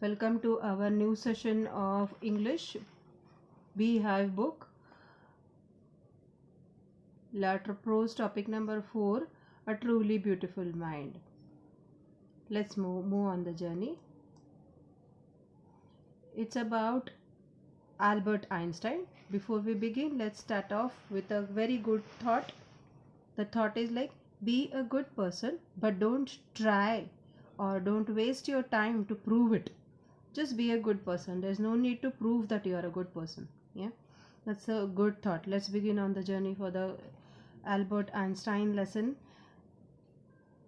Welcome to our new session of English Beehive book. Latter prose topic number 4, A Truly Beautiful Mind. Let's move on the journey. It's about Albert Einstein. Before we begin, let's start off with a very good thought. The thought is like, be a good person, but don't try or don't waste your time to prove it. Just be a good person. There's no need to prove that you are a good person. Yeah, that's a good thought. Let's begin on the journey for the Albert Einstein lesson,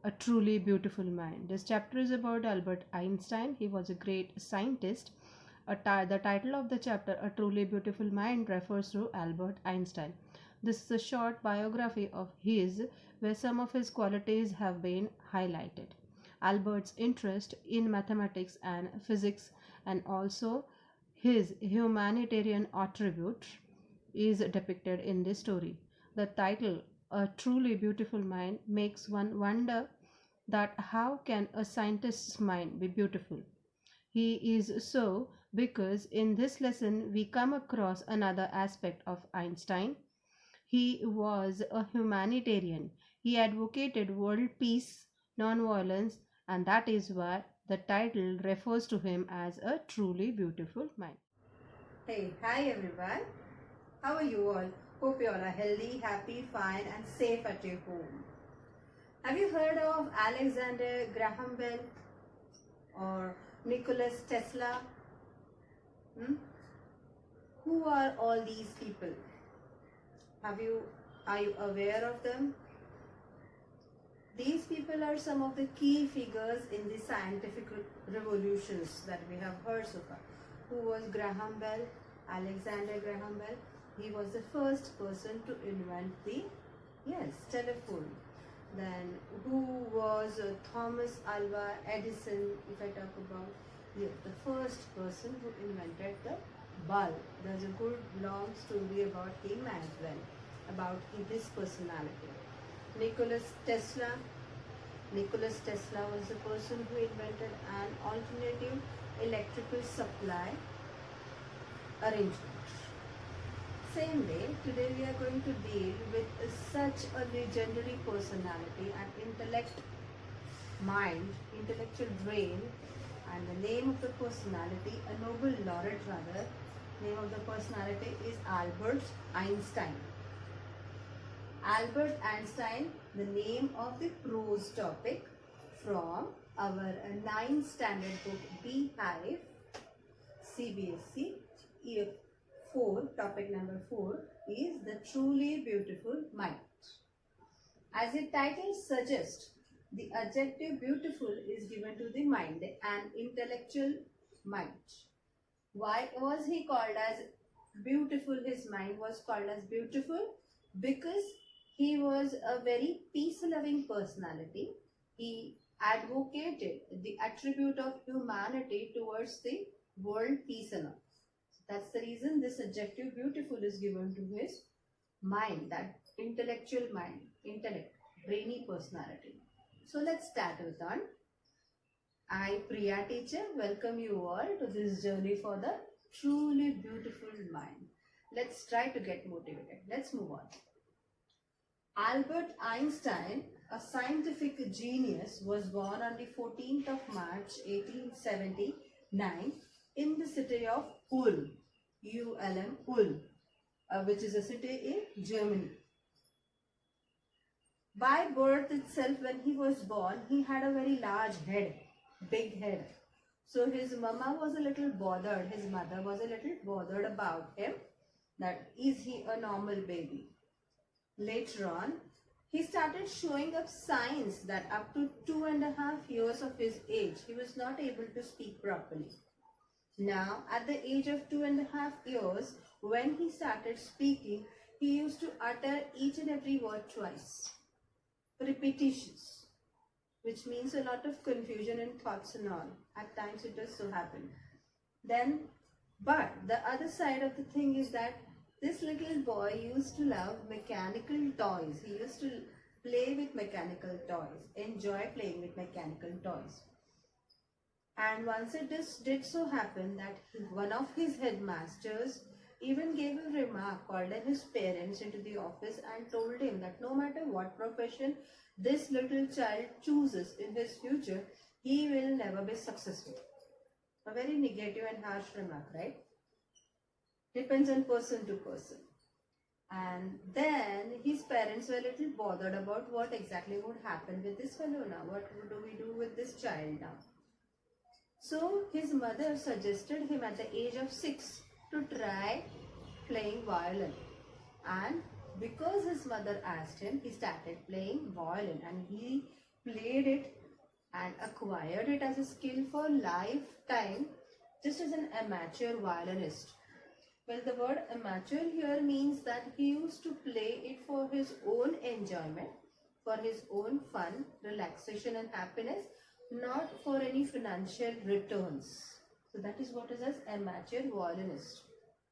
A Truly Beautiful Mind. This chapter is about Albert Einstein. He was a great scientist. The title of the chapter, A Truly Beautiful Mind, refers to Albert Einstein. This is a short biography of his where some of his qualities have been highlighted. Albert's interest in mathematics and physics and also his humanitarian attribute is depicted in this story. The title, A Truly Beautiful Mind, makes one wonder that how can a scientist's mind be beautiful? He is so because in this lesson we come across another aspect of Einstein. He was a humanitarian. He advocated world peace, non-violence, and that is why the title refers to him as a truly beautiful mind. Hi everyone. How are you all? Hope you all are healthy, happy, fine and safe at your home. Have you heard of Alexander Graham Bell or Nicholas Tesla? Who are all these people? Are you aware of them? These people are some of the key figures in the scientific revolutions that we have heard so far. Who was Graham Bell? Alexander Graham Bell. He was the first person to invent the telephone. Then who was Thomas Alva Edison? If I talk about the first person who invented the bulb. There's a good long story about him as well, about his personality. Nicholas Tesla. Nicholas Tesla was the person who invented an alternative electrical supply arrangement. Same way, today we are going to deal with such a legendary personality and intellectual brain, and the name of the personality, a Nobel laureate rather, name of the personality is Albert Einstein. Albert Einstein, the name of the prose topic from our 9th standard book Beehive, CBSE, year 4, topic number 4 is The Truly Beautiful Mind. As the title suggests, the adjective beautiful is given to the mind, an intellectual mind. Why was he called as beautiful? His mind was called as beautiful because he was a very peace-loving personality. He advocated the attribute of humanity towards the world peace and all. That's the reason this adjective beautiful is given to his mind, that intellectual mind, intellect, brainy personality. So let's start with on. I, Priya teacher, welcome you all to this journey for the truly beautiful mind. Let's try to get motivated. Let's move on. Albert Einstein, a scientific genius, was born on the 14th of March 1879 in the city of Ulm, U-L-M, Ulm, which is a city in Germany. By birth itself, when he was born, he had a very large head, big head. So his mama was a little bothered, his mother was a little bothered about him, that is he a normal baby. Later on, he started showing up signs that up to 2.5 years of his age, he was not able to speak properly. Now, at the age of 2.5 years, when he started speaking, he used to utter each and every word twice. Repetitions, which means a lot of confusion in thoughts and all. At times it does so happen. But the other side of the thing is that this little boy used to love mechanical toys. He used to play with mechanical toys, enjoy playing with mechanical toys. And once it did so happen that one of his headmasters even gave a remark, called in his parents into the office and told him that no matter what profession this little child chooses in his future, he will never be successful. A very negative and harsh remark, right? Depends on person to person. And then his parents were a little bothered about what exactly would happen with this fellow now. What do we do with this child now? So his mother suggested him at the age of 6 to try playing violin. And because his mother asked him, he started playing violin and he played it and acquired it as a skill for lifetime, just as an amateur violinist. Well, the word amateur here means that he used to play it for his own enjoyment, for his own fun, relaxation and happiness, not for any financial returns. So that is what is as amateur violinist.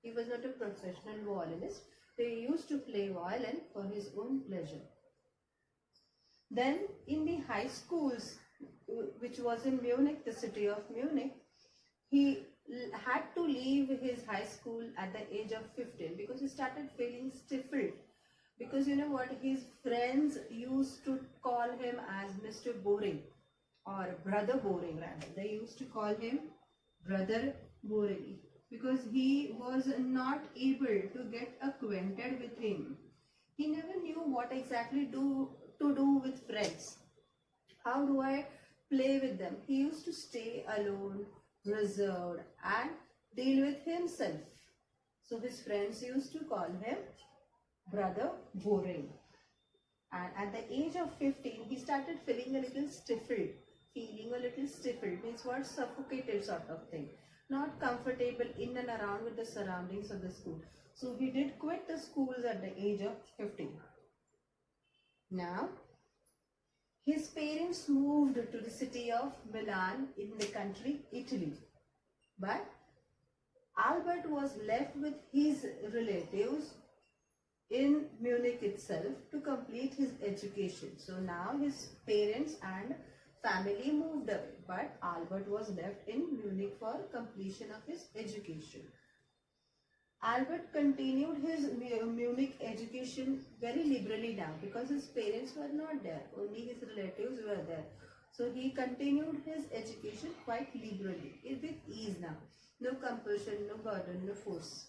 He was not a professional violinist. He used to play violin for his own pleasure. Then in the high schools, which was in Munich, the city of Munich, he had to leave his high school at the age of 15 because he started feeling stifled. Because you know what, his friends used to call him as Mr. Boring, or Brother Boring rather. They used to call him Brother Boring because he was not able to get acquainted with him. He never knew what exactly to do with friends. How do I play with them? He used to stay alone, reserved, and deal with himself. So his friends used to call him Brother Boring. And at the age of 15, he started feeling a little stifled. Feeling a little stifled means what? Suffocated sort of thing. Not comfortable in and around with the surroundings of the school. So he did quit the schools at the age of 15. Now, his parents moved to the city of Milan in the country Italy. But Albert was left with his relatives in Munich itself to complete his education. So now his parents and family moved away, but Albert was left in Munich for completion of his education. Albert continued his Munich education very liberally now because his parents were not there, only his relatives were there. So he continued his education quite liberally, with ease now. No compulsion, no burden, no force.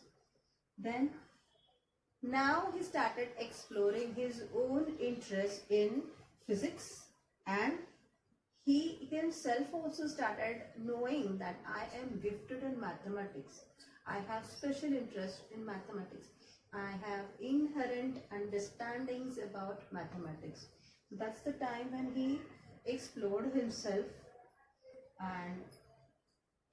Then, now he started exploring his own interest in physics, and he himself also started knowing that I am gifted in mathematics. I have special interest in mathematics. I have inherent understandings about mathematics. That's the time when he explored himself, and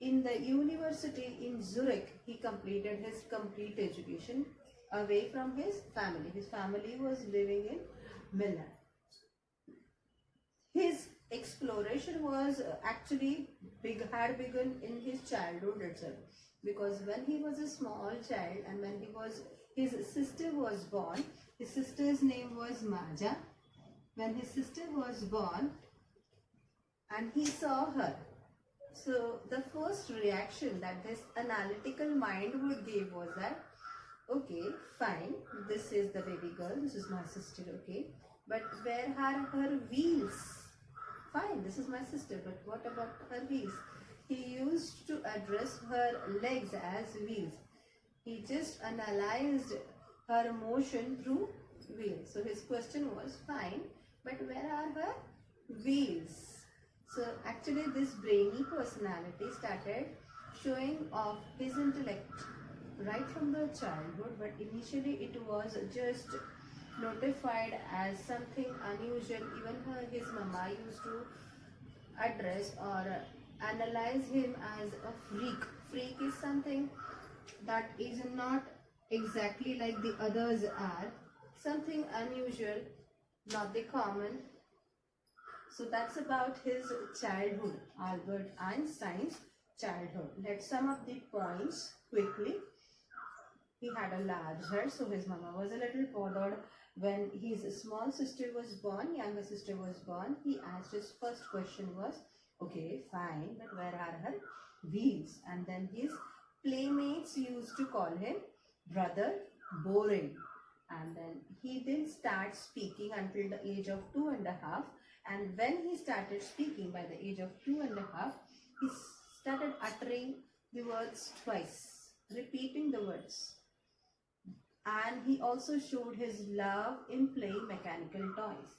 in the university in Zurich, he completed his complete education away from his family. His family was living in Milan. His exploration was actually had begun in his childhood itself, because when he was a small child and when his sister was born, his sister's name was Maja. When his sister was born and he saw her, so the first reaction that this analytical mind would give was that, okay, fine, this is the baby girl, this is my sister, okay, but where are her wheels? Fine, this is my sister, but what about her wheels? He used to address her legs as wheels. He just analyzed her motion through wheels. So his question was, fine, but where are her wheels? So actually this brainy personality started showing off his intellect right from the childhood, but initially it was just notified as something unusual. Even his mama used to address or analyze him as a freak. Freak is something that is not exactly like the others are, something unusual, not the common. So that's about his childhood, Albert Einstein's childhood. Let's sum up the points quickly. He had a large head, so his mama was a little bothered when his small sister was born, younger sister was born. He asked, his first question was, Okay, fine, but where are her wheels? And then his playmates used to call him Brother Boring. And then he didn't start speaking until the age of 2.5. And when he started speaking by the age of 2.5, he started uttering the words twice, repeating the words. And he also showed his love in playing mechanical toys.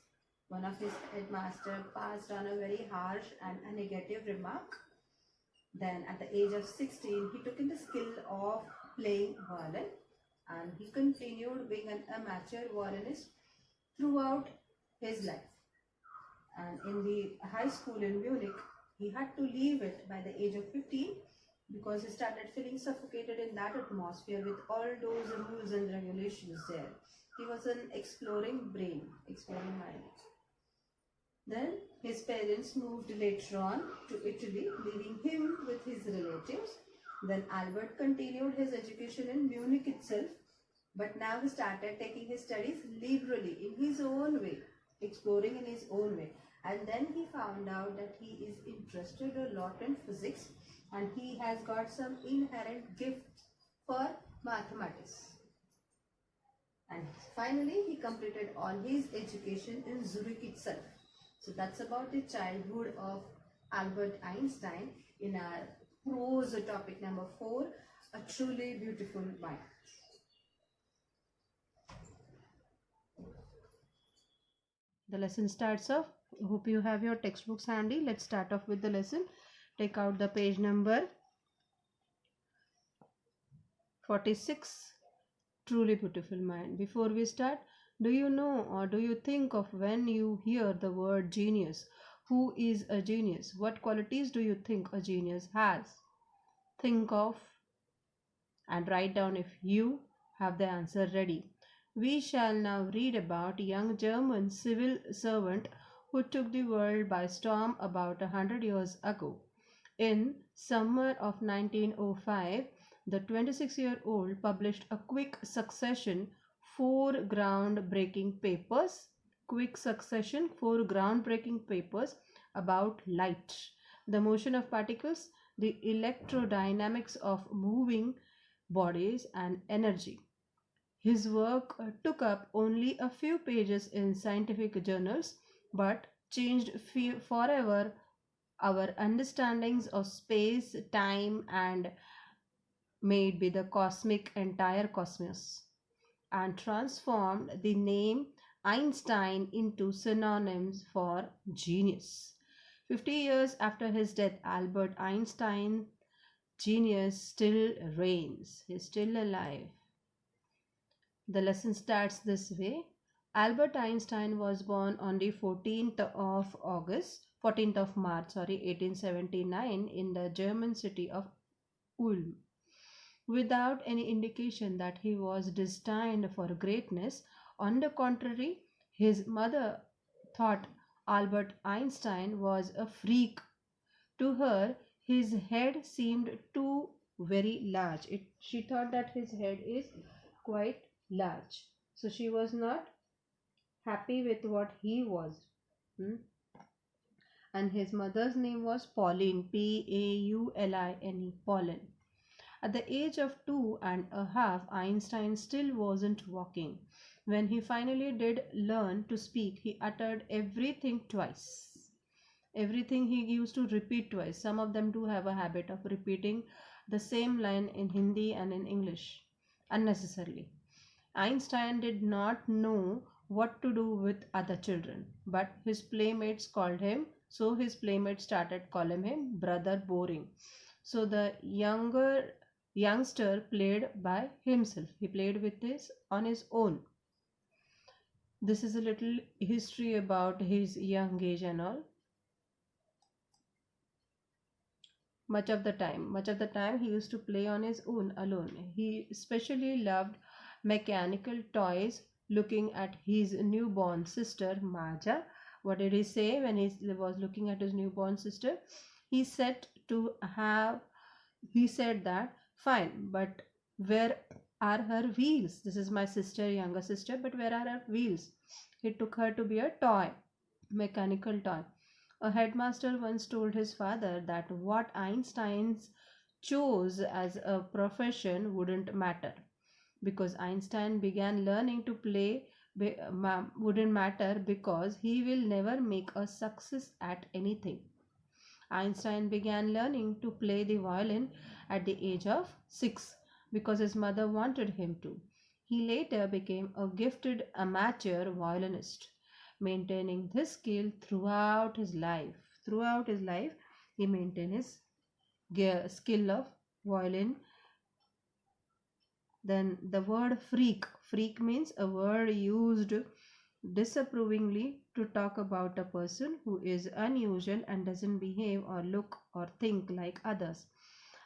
One of his headmaster passed on a very harsh and a negative remark. Then at the age of 16, he took in the skill of playing violin, and he continued being an amateur violinist throughout his life. And in the high school in Munich, he had to leave it by the age of 15 because he started feeling suffocated in that atmosphere with all those rules and regulations there. He was an exploring brain, exploring mind. Then his parents moved later on to Italy, leaving him with his relatives. Then Albert continued his education in Munich itself, but now he started taking his studies liberally in his own way, exploring in his own way. And then he found out that he is interested a lot in physics, and he has got some inherent gift for mathematics. And finally, he completed all his education in Zurich itself. So that's about the childhood of Albert Einstein in our prose topic number 4, a truly beautiful mind. The lesson starts off. Hope you have your textbooks handy. Let's start off with the lesson. Take out the page number 46. Truly beautiful mind. Before we start, do you know or do you think of when you hear the word genius? Who is a genius? What qualities do you think a genius has? Think of and write down if you have the answer ready. We shall now read about a young German civil servant who took the world by storm about 100 years ago. In summer of 1905, the 26-year-old published a quick succession four groundbreaking papers about light, the motion of particles, the electrodynamics of moving bodies, and energy. His work took up only a few pages in scientific journals but changed forever our understandings of space, time, and made by the cosmic entire cosmos, and transformed the name Einstein into synonyms for genius. 50 years after his death, Albert Einstein's genius still reigns. He's still alive. The lesson starts this way. Albert Einstein was born on the 14th of March, 1879 in the German city of Ulm. Without any indication that he was destined for greatness, on the contrary, his mother thought Albert Einstein was a freak. To her, his head seemed too very large. She thought that his head is quite large. So she was not happy with what he was. And his mother's name was Pauline, Pauline, Pauline. At the age of 2.5, Einstein still wasn't walking. When he finally did learn to speak, he uttered everything twice. Everything he used to repeat twice. Some of them do have a habit of repeating the same line in Hindi and in English unnecessarily. Einstein did not know what to do with other children, but his playmates called him, so his playmates started calling him Brother Boring. So the youngster played by himself. He played on his own. This is a little history about his young age and all. Much of the time he used to play on his own alone. He especially loved mechanical toys, looking at his newborn sister Maja. What did he say when he was looking at his newborn sister? He said that, fine, but where are her wheels? This is my younger sister, but where are her wheels? He took her to be a toy, mechanical toy. A headmaster once told his father that what Einstein's chose as a profession wouldn't matter because Einstein began learning to play wouldn't matter because he will never make a success at anything. Einstein began learning to play the violin at the age of 6 because his mother wanted him to. He later became a gifted amateur violinist, maintaining this skill throughout his life. Throughout his life, he maintained his skill of violin. Then the word freak. Freak means a word used disapprovingly to talk about a person who is unusual and doesn't behave or look or think like others.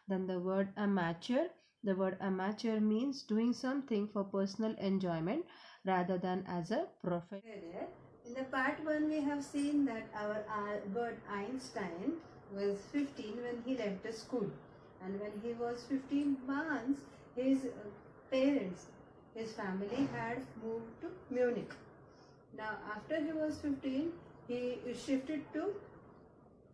Then the word amateur. The word amateur means doing something for personal enjoyment rather than as a profession. In the part 1, we have seen that our Albert Einstein was 15 when he left the school, and when he was 15 months, his parents, his family had moved to Munich. Now, after he was 15, he shifted to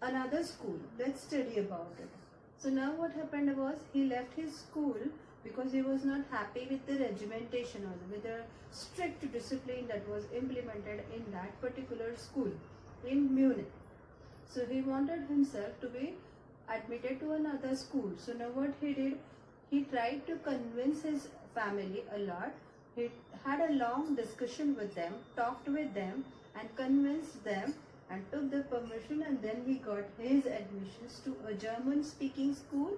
another school. Let's study about it. So now what happened was he left his school because he was not happy with the regimentation or with the strict discipline that was implemented in that particular school in Munich. So he wanted himself to be admitted to another school. So now what he did, he tried to convince his family a lot. He had a long discussion with them, talked with them and convinced them and took the permission, and then he got his admissions to a German speaking school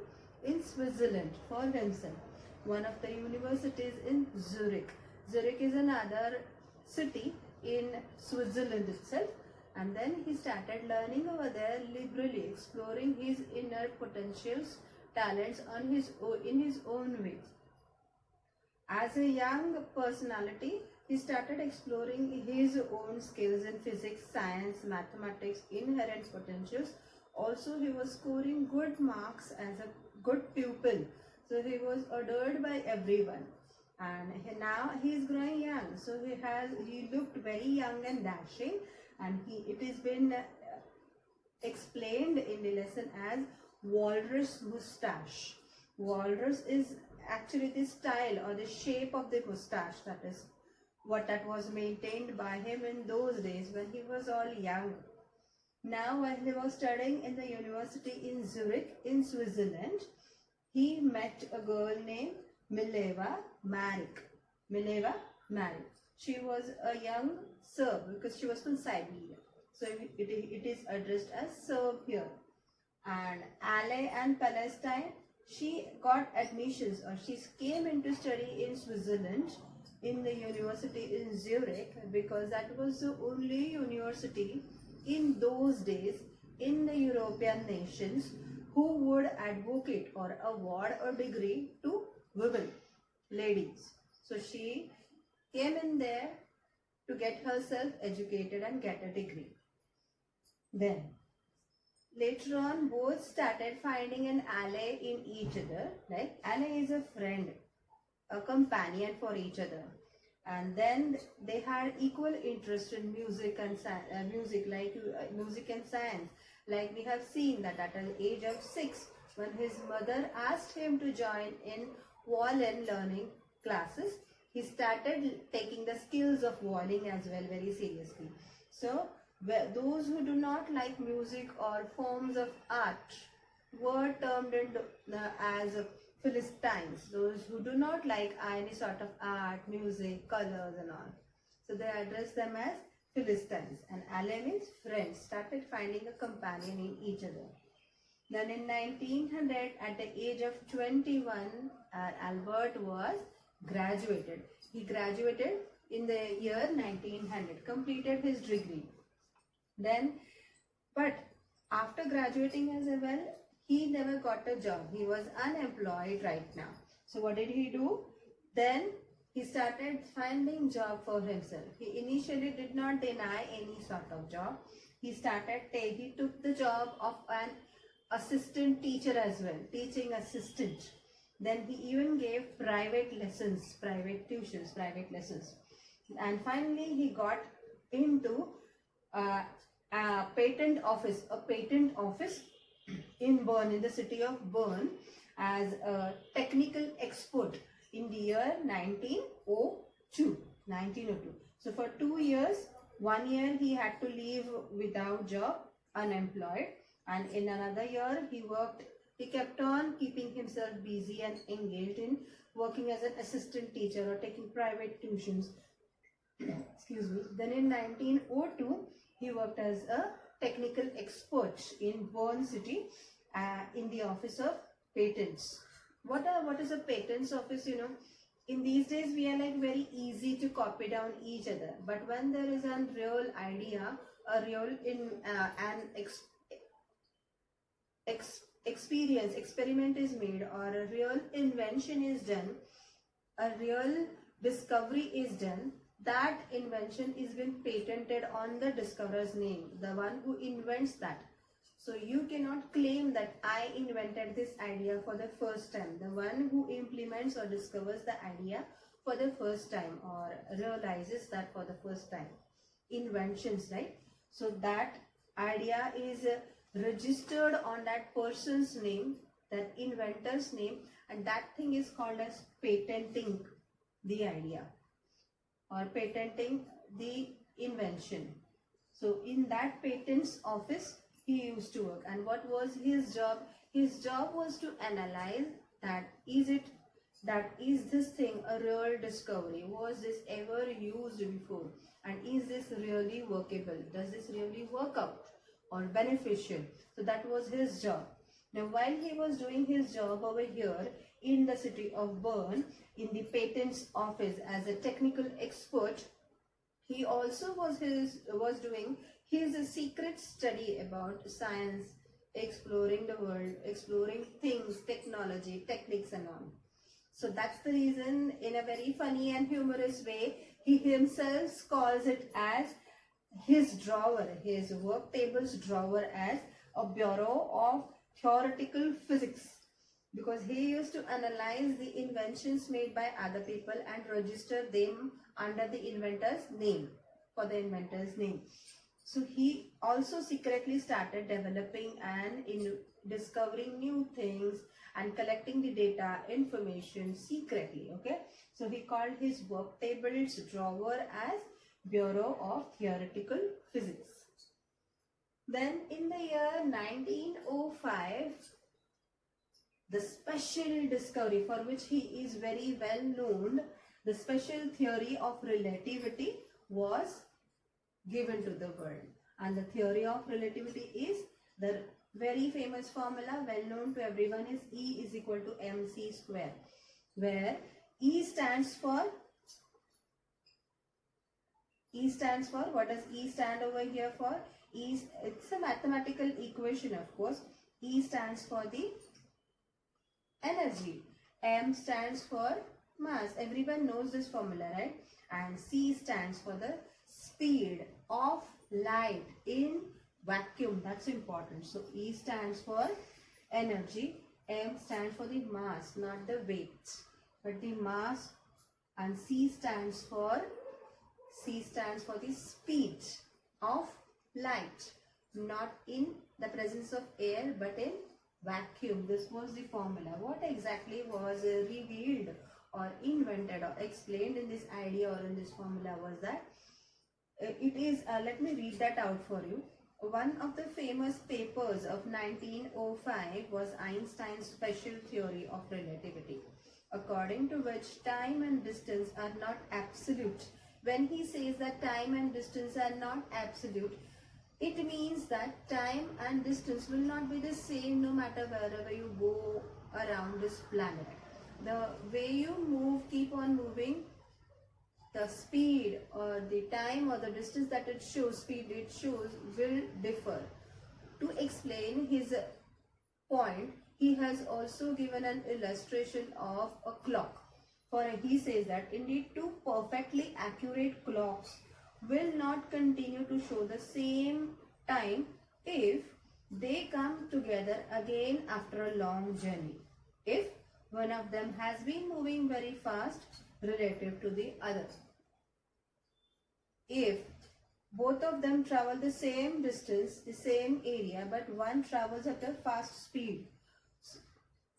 in Switzerland for himself, one of the universities in Zurich. Zurich is another city in Switzerland itself, and then he started learning over there liberally, exploring his inner potentials, talents in his own way. As a young personality, he started exploring his own skills in physics, science, mathematics, inherent potentials. Also, he was scoring good marks as a good pupil. So he was adored by everyone. And now he is growing young. So he looked very young and dashing. And it has been explained in the lesson as walrus mustache. Walrus is actually the style or the shape of the mustache, that is what that was maintained by him in those days when he was all young. Now when he was studying in the university in Zurich in Switzerland, he met a girl named Mileva Maric. Mileva Maric. She was a young Serb because she was from Siberia. So it is addressed as Serb here. And Alay and Palestine, she got admissions or she came into study in Switzerland in the university in Zurich because that was the only university in those days in the European nations who would advocate or award a degree to women, ladies. So she came in there to get herself educated and get a degree. Then later on, both started finding an ally in each other. Like ally is a friend, a companion for each other. And then they had equal interest in music and music and science. Like we have seen that at the age of 6, when his mother asked him to join in violin learning classes, he started taking the skills of violin as well very seriously. So those who do not like music or forms of art were termed as Philistines, those who do not like any sort of art, music, colors and all. So they address them as Philistines, and ally means friends, started finding a companion in each other. Then in 1900, at the age of 21, Albert was graduated. He graduated in the year 1900, completed his degree. Then, but after graduating as well, he never got a job. He was unemployed right now. So what did he do? Then he started finding job for himself. He initially did not deny any sort of job. He took the job of an assistant teacher as well, teaching assistant. Then he even gave private lessons, private tuitions, private lessons. And finally he got into a patent office in Bern, in the city of Bern, as a technical expert in the year 1902. 1902. So for 2 years, 1 year he had to leave without job, unemployed, and in another year he worked. He kept on keeping himself busy and engaged in working as an assistant teacher or taking private tuitions. Excuse me. Then in 1902, he worked as a technical expert in Bern city in the office of patents. What is a patents office? You know, in these days we are like very easy to copy down each other. But when there is a real idea, a real experiment is made, or a real invention is done, a real discovery is done, that invention is been patented on the discoverer's name, the one who invents that. So you cannot claim that I invented this idea for the first time. The one who implements or discovers the idea for the first time or realizes that for the first time. Inventions, right? So that idea is registered on that person's name, that inventor's name, and that thing is called as patenting the idea or patenting the invention. So in that patents office he used to work, and what was his job? His job was to analyze that is this thing a real discovery? Was this ever used before? And is this really workable? Does this really work out or beneficial? So that was his job. Now while he was doing his job over here in the city of Bern in the patents office as a technical expert, he also was doing his secret study about science, exploring the world, exploring things, technology, techniques and all. So that's the reason, in a very funny and humorous way, he himself calls it as his drawer, his work table's drawer, as a bureau of theoretical physics, because he used to analyze the inventions made by other people and register them under the inventor's name, for the inventor's name. So he also secretly started developing and discovering new things and collecting the data, information secretly. Okay, so he called his work table's drawer as Bureau of Theoretical Physics. Then in the year 1905, the special discovery for which he is very well known, the special theory of relativity, was given to the world. And the theory of relativity is the very famous formula, well known to everyone, is E is equal to mc square, where E stands for, what does E stand over here for? It's a mathematical equation, of course. E stands for the energy, M stands for mass, everyone knows this formula, right? And C stands for the speed of light in vacuum, that's important. So E stands for energy, M stands for the mass, not the weight, but the mass, and C stands for the speed of light, not in the presence of air but in vacuum. This was the formula. What exactly was revealed or invented or explained in this idea or in this formula was that it is, let me read that out for you. One of the famous papers of 1905 was Einstein's special theory of relativity, according to which time and distance are not absolute. When he says that time and distance are not absolute, it means that time and distance will not be the same no matter wherever you go around this planet. The way you move, keep on moving, the speed or the time or the distance that it shows, speed it shows, will differ. To explain his point, he has also given an illustration of a clock. For he says that indeed two perfectly accurate clocks will not continue to show the same time if they come together again after a long journey, if one of them has been moving very fast relative to the other. If Both of them travel the same distance, the same area, but one travels at a fast speed.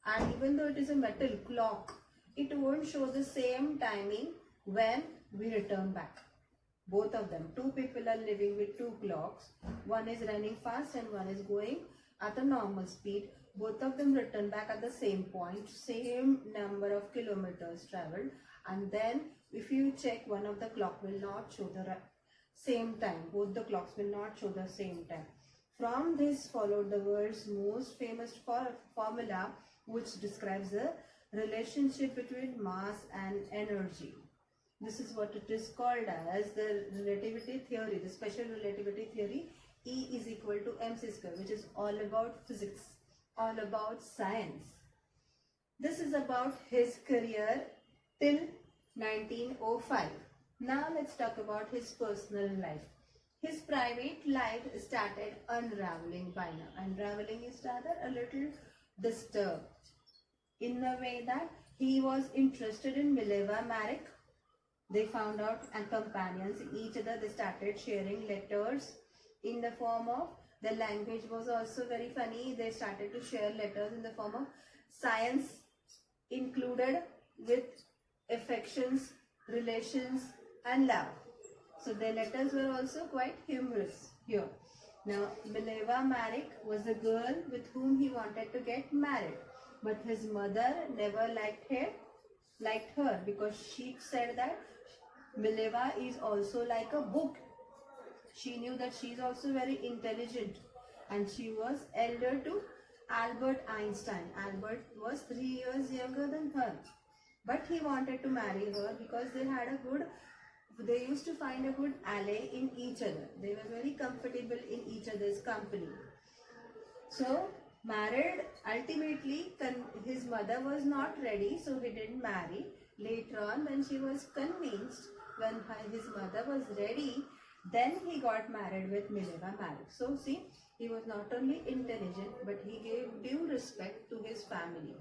And even though it is a metal clock, it won't show the same timing when we return back. Both of them, two people are living with two clocks. One is running fast and one is going at a normal speed. Both of them return back at the same point, same number of kilometers traveled. And then if you check, one of the clock will not show the same time. Both the clocks will not show the same time. From this followed the world's most famous formula, which describes the relationship between mass and energy. This is what it is called as the relativity theory, the special relativity theory. E is equal to mc square, which is all about physics, all about science. This is about his career till 1905. Now let's talk about his personal life. His private life started unraveling by now. Unraveling is rather a little disturbed in the way that he was interested in Mileva Maric. They found out and companions each other. They started sharing letters in the form of, the language was also very funny. They started to share letters in the form of science included with affections, relations and love. So their letters were also quite humorous here. Now Mileva Maric was a girl with whom he wanted to get married, but his mother never liked her because she said that Mileva is also like a book. She knew that she is also very intelligent, and she was elder to Albert Einstein. Albert was 3 years younger than her, but he wanted to marry her because they used to find a good ally in each other. They were very comfortable in each other's company. So married, ultimately his mother was not ready, so he didn't marry. Later on, when she was convinced, when his mother was ready, then he got married with Mileva Maric. So see, he was not only intelligent, but he gave due respect to his family.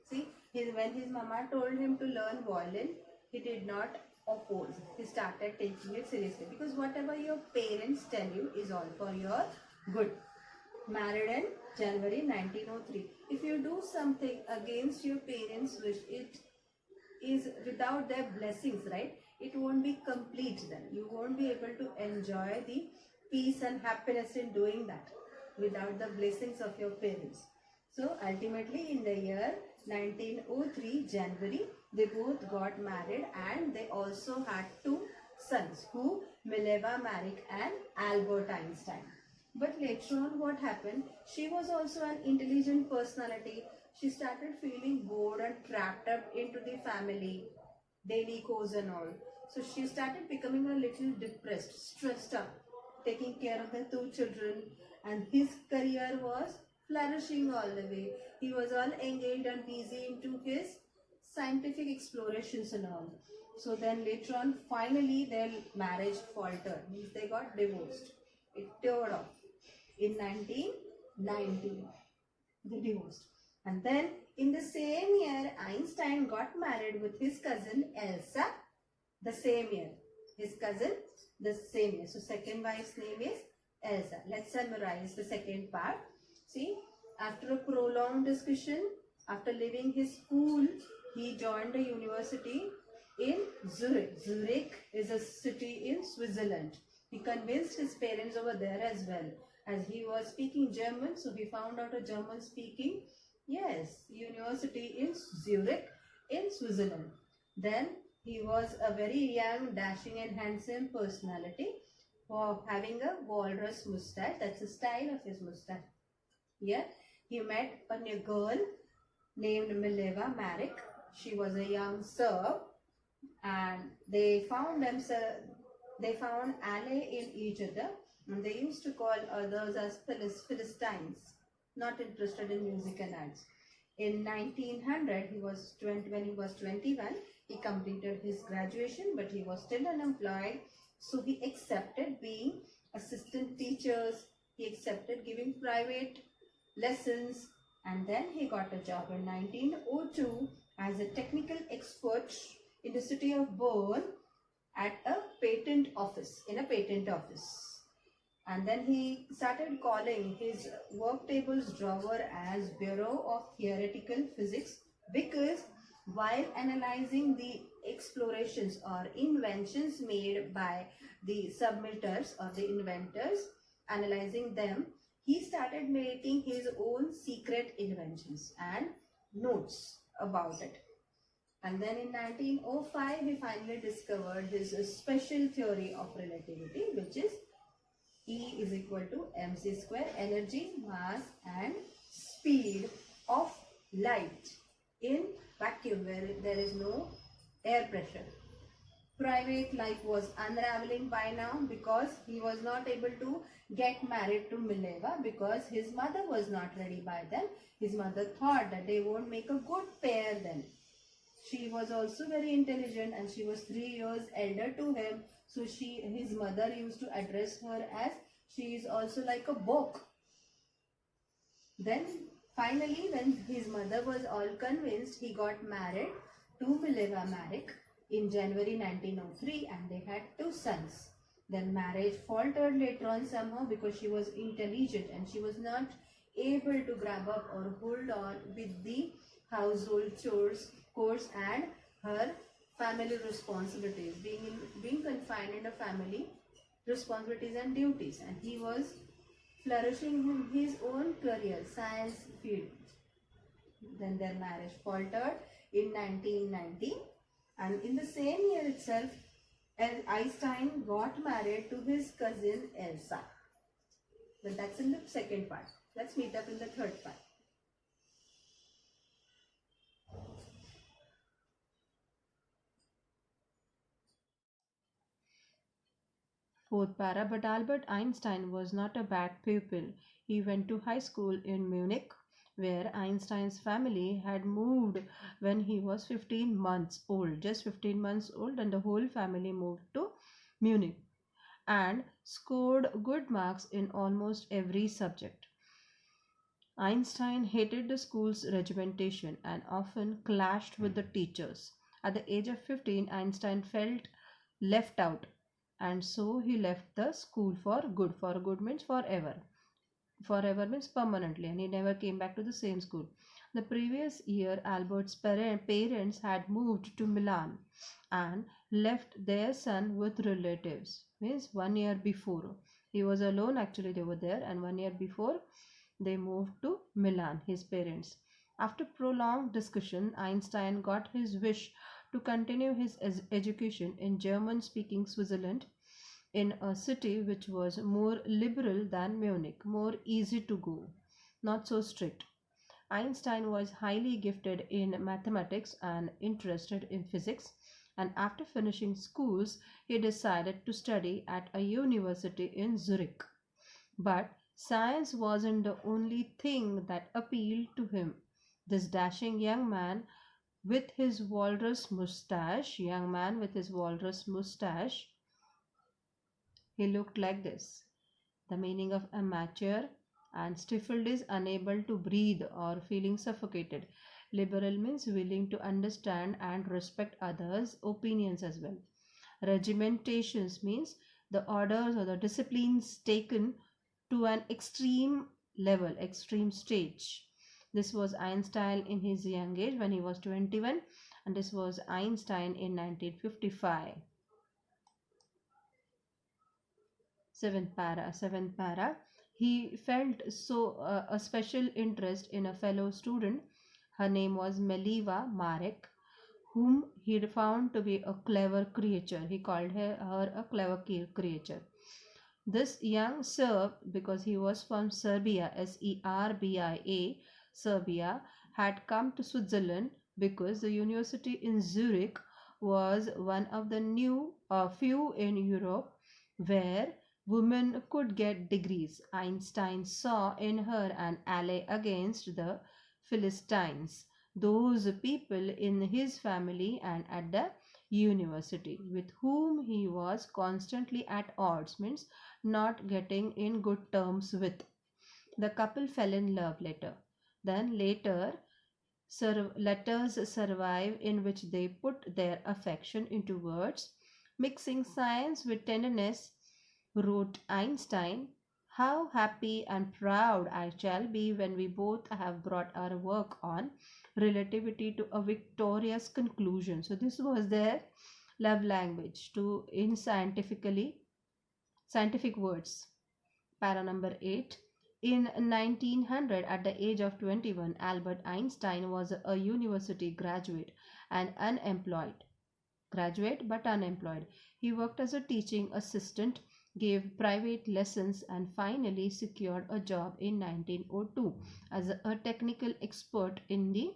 See, when his mama told him to learn violin, he did not oppose. He started taking it seriously, because whatever your parents tell you is all for your good. Married in January 1903. If you do something against your parents' wish, it is without their blessings, right? It won't be complete then. You won't be able to enjoy the peace and happiness in doing that without the blessings of your parents. So ultimately in the year 1903 January, they both got married, and they also had two sons, who Mileva Maric and Albert Einstein. But later on, what happened? She was also an intelligent personality. She started feeling bored and trapped up into the family, daily chores and all. So she started becoming a little depressed, stressed up, taking care of the two children, and his career was flourishing all the way. He was all engaged and busy into his scientific explorations and all. So then later on, finally their marriage faltered, means they got divorced. It tore off in 1919. They divorced. And then in the same year, Einstein got married with his cousin Elsa. The same year. His cousin, the same year. So second wife's name is Elsa. Let's summarize the second part. See, after a prolonged discussion, after leaving his school, he joined a university in Zurich. Zurich is a city in Switzerland. He convinced his parents over there as well, as he was speaking German. So he found out a German speaking, university in Zurich in Switzerland. Then he was a very young, dashing and handsome personality, for having a walrus mustache. That's the style of his mustache. Here he met a new girl named Mileva Maric. She was a young Serb, and they found ally in each other, and they used to call others as Philistines, not interested in music and arts. In 1900, when he was 21, he completed his graduation, but he was still unemployed. So he accepted being assistant teachers. He accepted giving private lessons, and then he got a job in 1902 as a technical expert in the city of Bonn. at a patent office, in a patent office. And then he started calling his work tables drawer as Bureau of Theoretical Physics, because while analyzing the explorations or inventions made by the submitters or the inventors, analyzing them, he started making his own secret inventions and notes about it. And then in 1905, he finally discovered his special theory of relativity, which is E is equal to mc square, energy, mass and speed of light in vacuum where there is no air pressure. Private life was unraveling by now because he was not able to get married to Mileva because his mother was not ready by then. His mother thought that they won't make a good pair then. She was also very intelligent and she was 3 years elder to him. So his mother used to address her as she is also like a book. Then finally when his mother was all convinced, he got married to Mileva Maric in January 1903 and they had 2 sons. Then marriage faltered later on somehow because she was intelligent and she was not able to grab up or hold on with the household chores course and her family responsibilities, being confined in a family responsibilities and duties, and he was flourishing in his own career, science field. Then their marriage faltered in 1919, and in the same year itself, Einstein got married to his cousin Elsa. But that's in the second part. Let's meet up in the third part. Fourth para, but Albert Einstein was not a bad pupil. He went to high school in Munich, where Einstein's family had moved when he was 15 months old, just 15 months old, and the whole family moved to Munich and scored good marks in almost every subject. Einstein hated the school's regimentation and often clashed with the teachers. At the age of 15, Einstein felt left out and so he left the school for good. For good means forever. Forever means permanently, and he never came back to the same school. The previous year, Albert's parents had moved to Milan and left their son with relatives. Means 1 year before. He was alone actually, they were there, and 1 year before they moved to Milan, his parents. After prolonged discussion, Einstein got his wish to continue his education in German speaking Switzerland in a city which was more liberal than Munich, more easy to go, not so strict. Einstein was highly gifted in mathematics and interested in physics, and after finishing schools, he decided to study at a university in Zurich. But science wasn't the only thing that appealed to him. This dashing young man with his walrus mustache, he looked like this. The meaning of amateur and stifled is unable to breathe or feeling suffocated. Liberal means willing to understand and respect others' opinions as well. Regimentations means the orders or the disciplines taken to an extreme level, extreme stage. This was Einstein in his young age when he was 21, and this was Einstein in 1955. Seventh para. He felt a special interest in a fellow student. Her name was Mileva Maric, whom he found to be a clever creature. He called her a clever creature. This young Serb, because he was from Serbia, Serbia, Serbia, had come to Switzerland because the university in Zurich was one of the few in Europe where women could get degrees. Einstein saw in her an ally against the Philistines, those people in his family and at the university with whom he was constantly at odds, means not getting in good terms with. The couple fell in love later. Then later, letters survive in which they put their affection into words. Mixing science with tenderness, wrote Einstein, how happy and proud I shall be when we both have brought our work on relativity to a victorious conclusion. So this was their love language to in scientific words. Para number 8. In 1900, at the age of 21, Albert Einstein was a university graduate and unemployed. Graduate but unemployed. He worked as a teaching assistant, gave private lessons, and finally secured a job in 1902 as a technical expert in the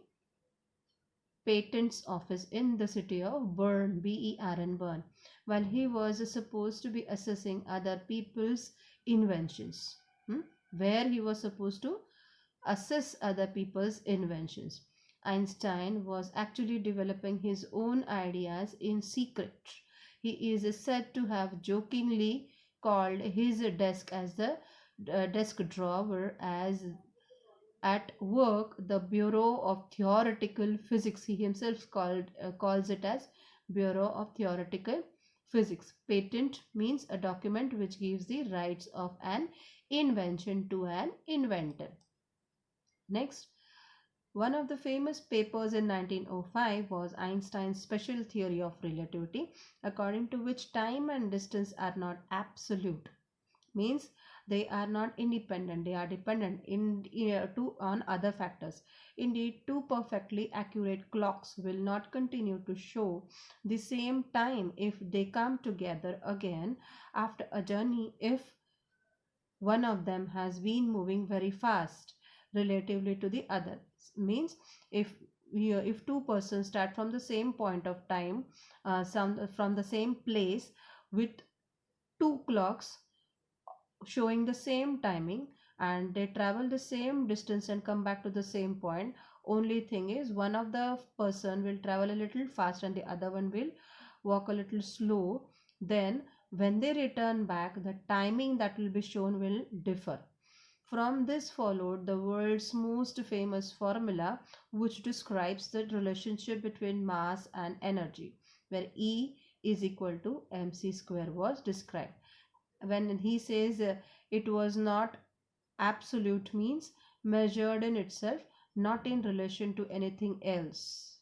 patents office in the city of Bern, Bern, Bern, while he was supposed to be assessing other people's inventions. Where he was supposed to assess other people's inventions. Einstein was actually developing his own ideas in secret. He is said to have jokingly called his desk as the desk drawer as at work the Bureau of Theoretical Physics. He himself calls it as Bureau of Theoretical Physics. Patent means a document which gives the rights of an invention to an inventor. Next, one of the famous papers in 1905 was Einstein's special theory of relativity, according to which time and distance are not absolute. Means they are not independent, they are dependent on other factors. Indeed, two perfectly accurate clocks will not continue to show the same time if they come together again after a journey if one of them has been moving very fast relatively to the other. Means if two persons start from the same point of time, from the same place with two clocks showing the same timing, and they travel the same distance and come back to the same point, only thing is one of the person will travel a little fast and the other one will walk a little slow, then when they return back the timing that will be shown will differ. From this followed the world's most famous formula which describes the relationship between mass and energy, where E is equal to mc square was described. When he says it was not absolute, means measured in itself, not in relation to anything else.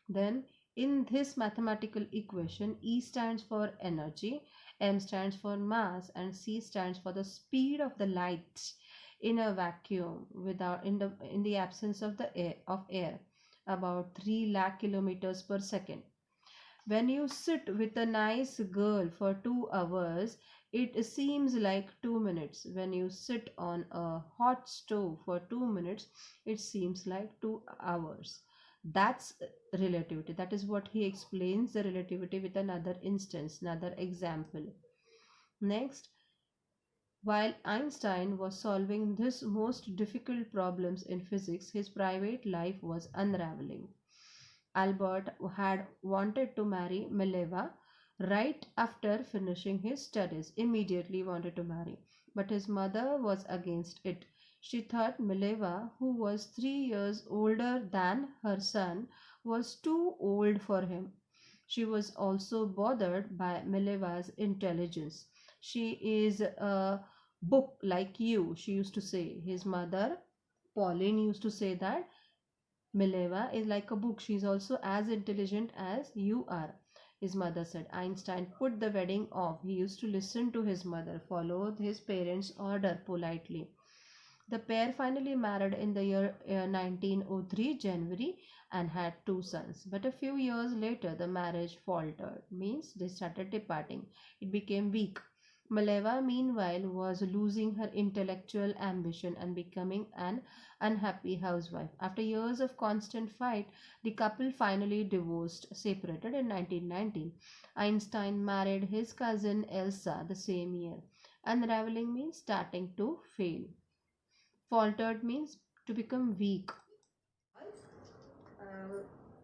Then in this mathematical equation, E stands for energy, M stands for mass, and C stands for the speed of the light in a vacuum without in the absence of the air, about 3 lakh kilometers per second. When you sit with a nice girl for 2 hours, it seems like 2 minutes. When you sit on a hot stove for 2 minutes, it seems like 2 hours. That's relativity. That is what he explains the relativity with another instance, another example. Next, while Einstein was solving this most difficult problems in physics, his private life was unraveling. Albert had wanted to marry Mileva right after finishing his studies, immediately wanted to marry. But his mother was against it. She thought Mileva, who was 3 years older than her son, was too old for him. She was also bothered by Mileva's intelligence. She is a book like you, she used to say. His mother, Pauline, used to say that Mileva is like a book. She is also as intelligent as you are. His mother said. Einstein put the wedding off. He used to listen to his mother, followed his parents' order politely. The pair finally married in the year 1903 January and had 2 sons. But a few years later, the marriage faltered. Means they started departing. It became weak. Maleva, meanwhile, was losing her intellectual ambition and becoming an unhappy housewife. After years of constant fight, the couple finally divorced, separated in 1919. Einstein married his cousin Elsa the same year. Unraveling means starting to fail. Faltered means to become weak.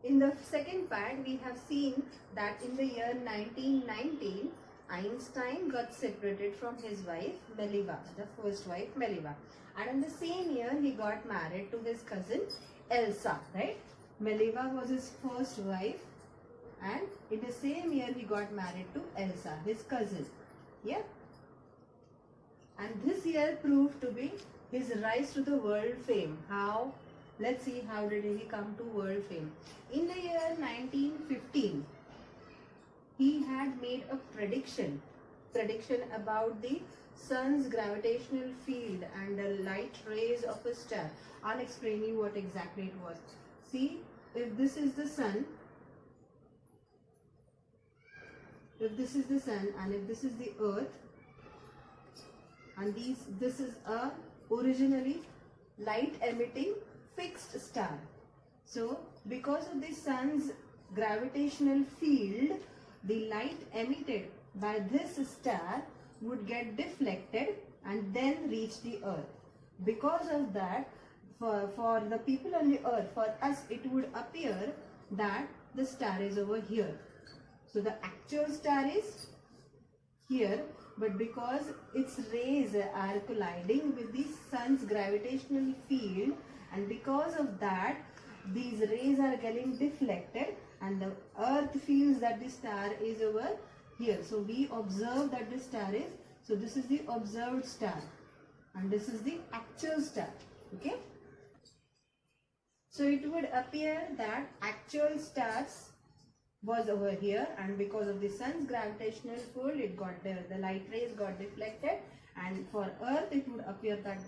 In the second part, we have seen that in the year 1919, Einstein got separated from his wife Mileva, the first wife Mileva, and in the same year he got married to his cousin Elsa, right? Mileva was his first wife And in the same year he got married to Elsa, his cousin. Yeah. And this year proved to be his rise to the world fame. How? Let's see, how did he come to world fame. In the year 1915, he had made a prediction about the sun's gravitational field and the light rays of a star. I'll explain you what exactly it was. See, if this is the sun, and if this is the earth, and this is a originally light emitting fixed star. So because of the sun's gravitational field, the light emitted by this star would get deflected and then reach the earth. Because of that, for the people on the earth, for us, it would appear that the star is over here. So the actual star is here, but because its rays are colliding with the sun's gravitational field, and because of that these rays are getting deflected and the earth feels that the star is over here. So we observe that the star is, so this is the observed star and this is the actual star. Okay, so it would appear that actual stars was over here, and because of the sun's gravitational pull, it got the light rays got deflected, and for earth it would appear that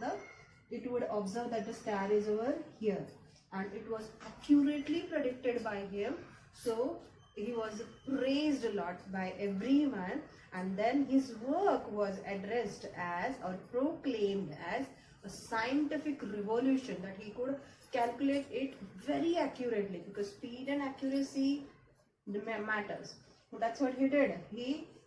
it would observe that the star is over here, and it was accurately predicted by him. So he was praised a lot by everyone, and then his work was addressed as or proclaimed as a scientific revolution, that he could calculate it very accurately, because speed and accuracy matters. So that's what he did.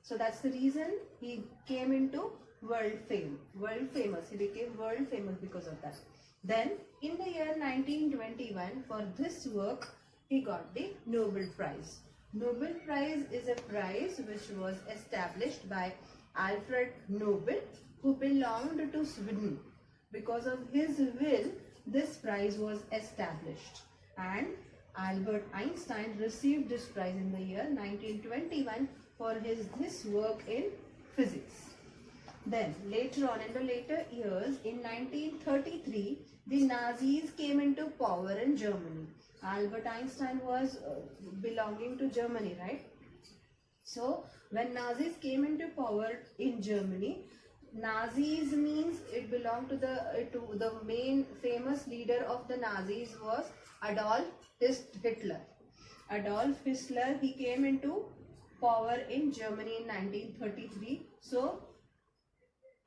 So that's the reason he came into world famous. He became world famous because of that. Then in the year 1921, for this work he got the Nobel Prize. Nobel Prize is a prize which was established by Alfred Nobel, who belonged to Sweden. Because of his will, this prize was established, and Albert Einstein received this prize in the year 1921 for this work in physics. Then later on, in the later years, in 1933, the Nazis came into power in Germany. Albert Einstein was belonging to Germany, right? So when Nazis came into power in Germany, Nazis means it belonged to the main famous leader of the Nazis was Adolf Hitler. Adolf Hitler, he came into power in Germany in 1933. So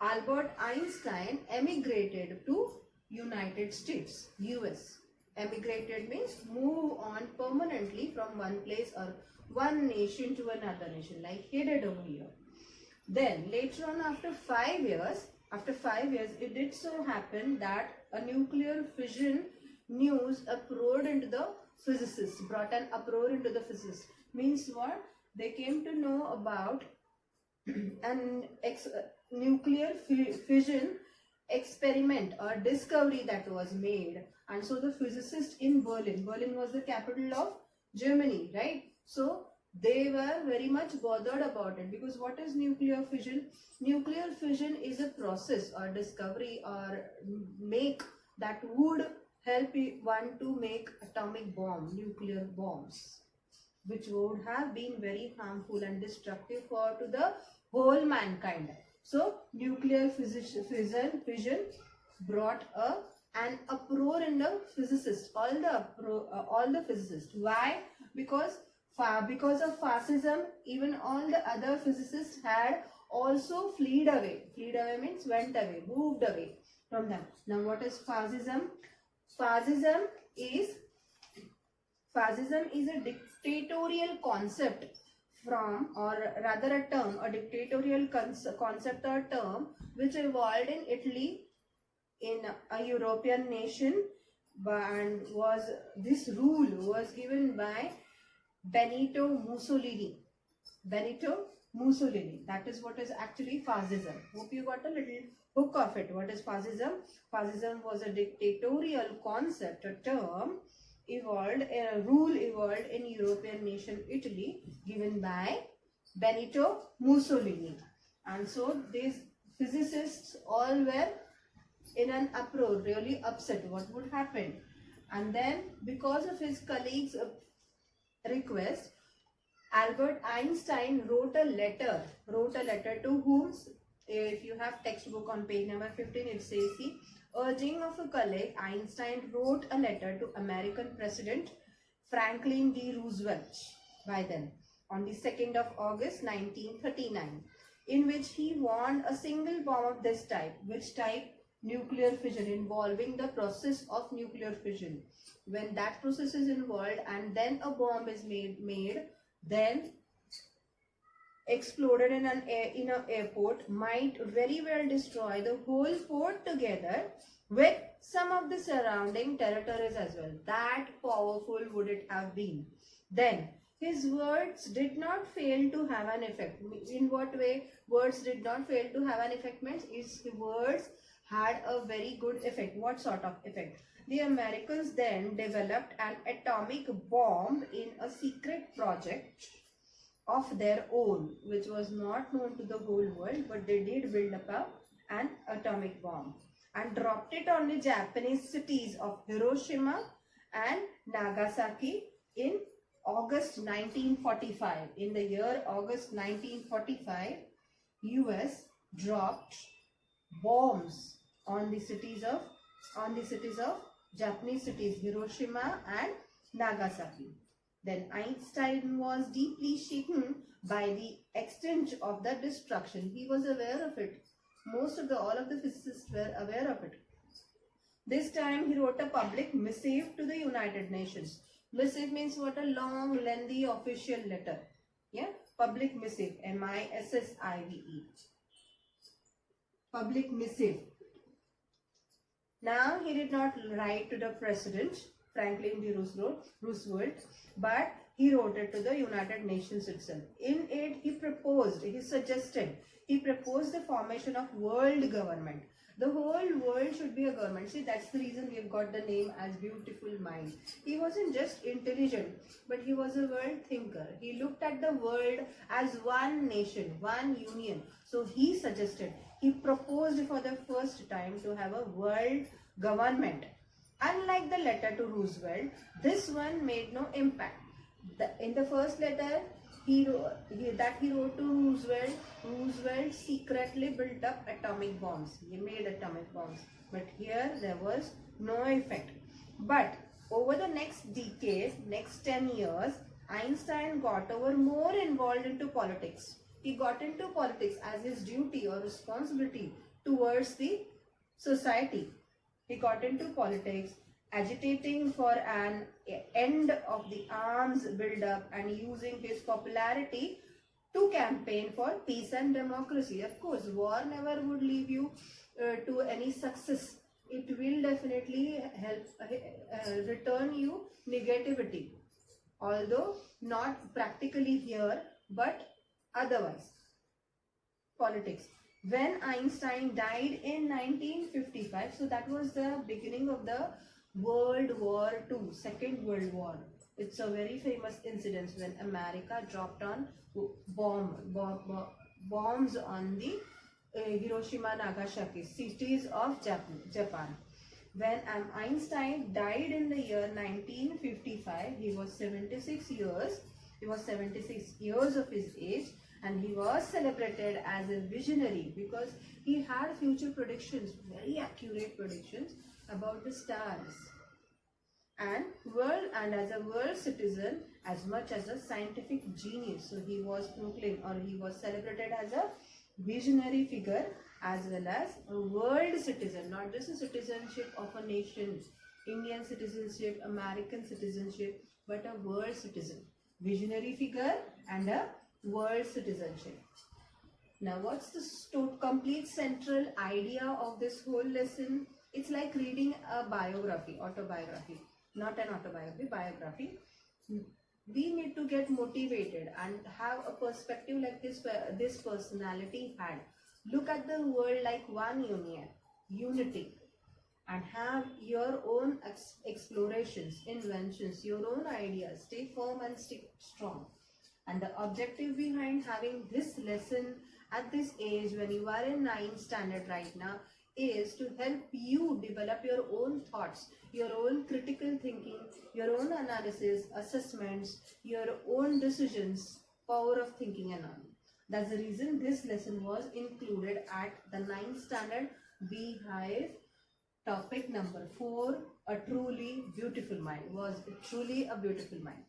Albert Einstein emigrated to United States, US. Emigrated means move on permanently from one place or one nation to another nation, like he did over here. Then later on, after 5 years, it did so happen that a nuclear fission news uproared into the physicists, brought an uproar into the physicists. Means what? They came to know about an nuclear fission experiment or discovery that was made, and so the physicists in Berlin was the capital of Germany, right? So they were very much bothered about it, because what is nuclear fission? Nuclear fission is a process or discovery or make that would help one to make atomic bomb, nuclear bombs, which would have been very harmful and destructive to the whole mankind. So nuclear fission brought an uproar in the physicists, all the physicists. Why? Because of fascism, even all the other physicists had also fled away. Fled away means went away, moved away from them. Now what is fascism? Fascism is a dictatorial concept a dictatorial concept or term which evolved in Italy, in a European nation, and this rule was given by Benito Mussolini. That is what is actually fascism. Hope you got a little hook of it. What is fascism? Fascism was a dictatorial concept, a term rule evolved in European nation Italy, given by Benito Mussolini. And so these physicists all were in an uproar, really upset what would happen. And then because of his colleagues' request, Albert Einstein wrote a letter to whom, if you have textbook on page number 15, it says, he, urging of a colleague, Einstein wrote a letter to American President Franklin D. Roosevelt by then on the 2nd of August 1939, in which he warned a single bomb of this type. Which type? Nuclear fission, involving the process of nuclear fission. When that process is involved and then a bomb is made, then exploded in an airport, might very well destroy the whole port together with some of the surrounding territories as well. That powerful would it have been. Then his words did not fail to have an effect. In what way words did not fail to have an effect means his words had a very good effect. What sort of effect? The Americans then developed an atomic bomb in a secret project of their own, which was not known to the whole world, but they did build up an atomic bomb and dropped it on the Japanese cities of Hiroshima and Nagasaki in August 1945. In the year August 1945, US dropped bombs on the cities of Japanese cities Hiroshima and Nagasaki. Then Einstein was deeply shaken by the extent of the destruction. He was aware of it. All of the physicists were aware of it. This time he wrote a public missive to the United Nations. Missive means what? A long, lengthy official letter. Yeah, public missive, M-I-S-S-I-V-E. Public missive. Now he did not write to the President Franklin D. Roosevelt, but he wrote it to the United Nations itself. In it, he proposed the formation of world government. The whole world should be a government. See, that's the reason we have got the name as Beautiful Mind. He wasn't just intelligent, but he was a world thinker. He looked at the world as one nation, one union. So he proposed for the first time to have a world government. Unlike the letter to Roosevelt, this one made no impact. In the first letter he wrote to Roosevelt secretly built up atomic bombs. He made atomic bombs. But here there was no effect. But over the next decade, next 10 years, Einstein got more involved into politics. He got into politics as his duty or responsibility towards the society. He got into politics, agitating for an end of the arms build-up and using his popularity to campaign for peace and democracy. Of course, war never would lead you to any success. It will definitely help return you negativity, although not practically here, but otherwise. Politics. When Einstein died in 1955, so that was the beginning of the World War II, Second World War. It's a very famous incident when America dropped on bombs on the Hiroshima, Nagasaki, cities of Japan. When Einstein died in the year 1955, he was 76 years. He was 76 years of his age, and he was celebrated as a visionary because he had future predictions, very accurate predictions about the stars. And as a world citizen, as much as a scientific genius. So he was proclaimed, or he was celebrated as a visionary figure as well as a world citizen, not just a citizenship of a nation, Indian citizenship, American citizenship, but a world citizen, visionary figure and a world citizenship. Now, what's the complete central idea of this whole lesson? It's like reading a autobiography, not an autobiography, biography. We need to get motivated and have a perspective like this personality had. Look at the world like one unity. and have your own explorations, inventions, your own ideas. Stay firm and stick strong. And the objective behind having this lesson at this age, when you are in 9th standard right now, is to help you develop your own thoughts, your own critical thinking, your own analysis, assessments, your own decisions, power of thinking and all. That's the reason this lesson was included at the 9th standard Beehive. Topic number 4, a truly beautiful mind, was truly a beautiful mind.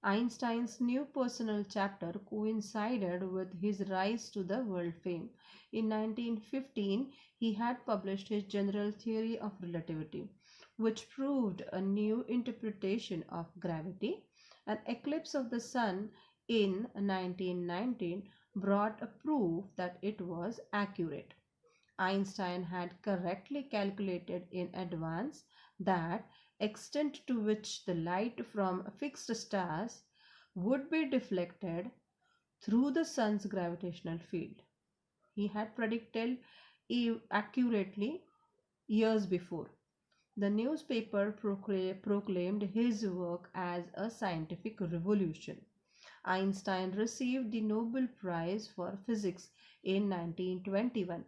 Einstein's new personal chapter coincided with his rise to the world fame. In 1915, he had published his general theory of relativity, which proved a new interpretation of gravity. An eclipse of the sun in 1919 brought a proof that it was accurate. Einstein had correctly calculated in advance that extent to which the light from fixed stars would be deflected through the sun's gravitational field. He had predicted accurately years before. The newspaper proclaimed his work as a scientific revolution. Einstein received the Nobel Prize for Physics in 1921.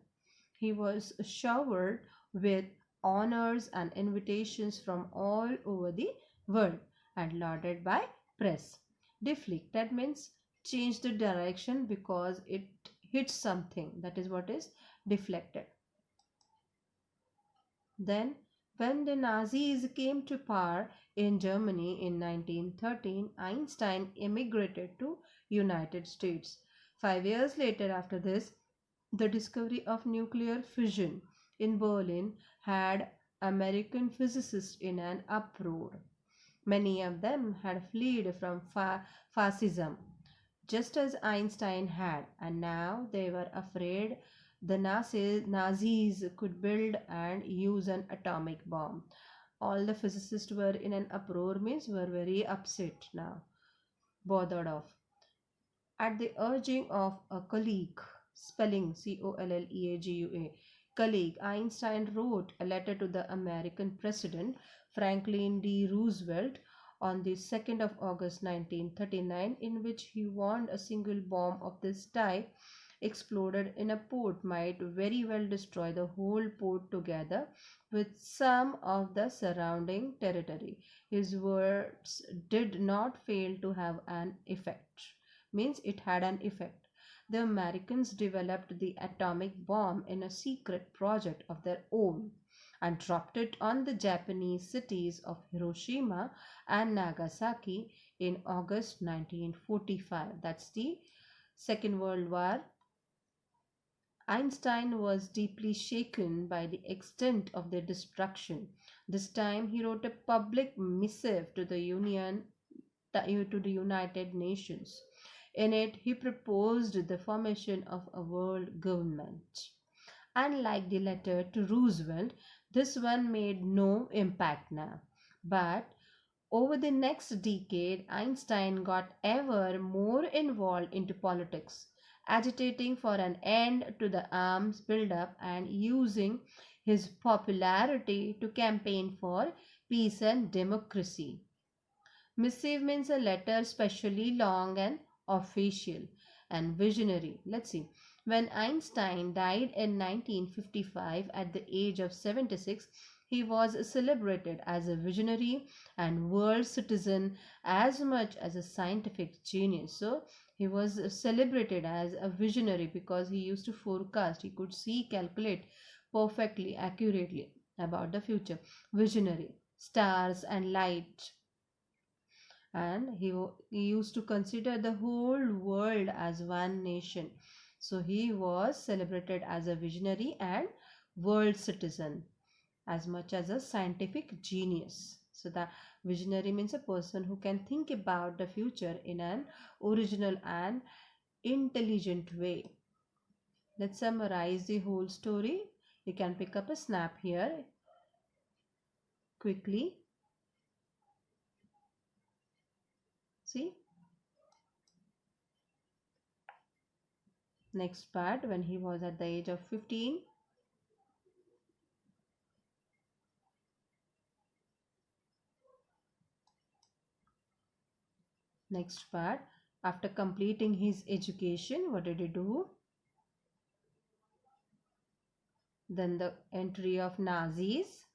He was showered with honors and invitations from all over the world and lauded by press. Deflected means change the direction because it hits something. That is what is deflected. Then, when the Nazis came to power in Germany in 1913, Einstein emigrated to United States. 5 years later, after this, the discovery of nuclear fission in Berlin had American physicists in an uproar. Many of them had fled from fascism, just as Einstein had, and now they were afraid the Nazis could build and use an atomic bomb. All the physicists were in an uproar, means were very upset now, bothered of. At the urging of a colleague, spelling Colleaguea, colleague, Einstein wrote a letter to the American President Franklin D. Roosevelt on the 2nd of August 1939, in which he warned a single bomb of this type exploded in a port might very well destroy the whole port together with some of the surrounding territory. His words did not fail to have an effect, means it had an effect. The Americans developed the atomic bomb in a secret project of their own and dropped it on the Japanese cities of Hiroshima and Nagasaki in August 1945. That's the Second World War. Einstein was deeply shaken by the extent of their destruction. This time he wrote a public missive to the United Nations. In it, he proposed the formation of a world government. Unlike the letter to Roosevelt, this one made no impact now. But over the next decade, Einstein got ever more involved into politics, agitating for an end to the arms buildup and using his popularity to campaign for peace and democracy. Missive means a letter specially long and official and visionary. Let's see. When Einstein died in 1955 at the age of 76, he was celebrated as a visionary and world citizen as much as a scientific genius. So he was celebrated as a visionary because he used to forecast, he could see, calculate perfectly, accurately about the future. Visionary, stars and light, and he used to consider the whole world as one nation. So he was celebrated as a visionary and world citizen as much as a scientific genius. So the visionary means a person who can think about the future in an original and intelligent way. Let's summarize the whole story. You can pick up a snap here quickly. See, next part, when he was at the age of 15, Next part, after completing his education, what did he do? Then the entry of Nazis,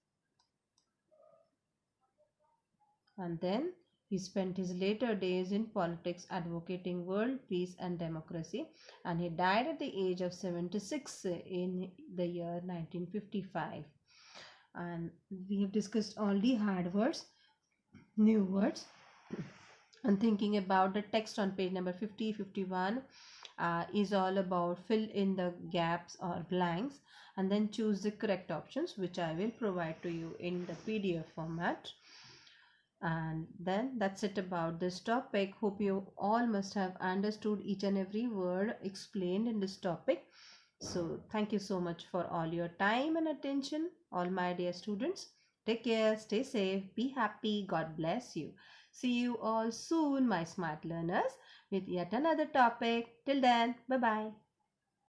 and then he spent his later days in politics advocating world peace and democracy, and he died at the age of 76 in the year 1955. And we have discussed all the hard words, new words, and thinking about the text on page number 50, 51 is all about fill in the gaps or blanks and then choose the correct options, which I will provide to you in the PDF format. And then that's it about this topic. Hope you all must have understood each and every word explained in this topic. So thank you so much for all your time and attention, all my dear students. Take care, stay safe, be happy, God bless you. See you all soon, my smart learners, with yet another topic. Till then, bye bye.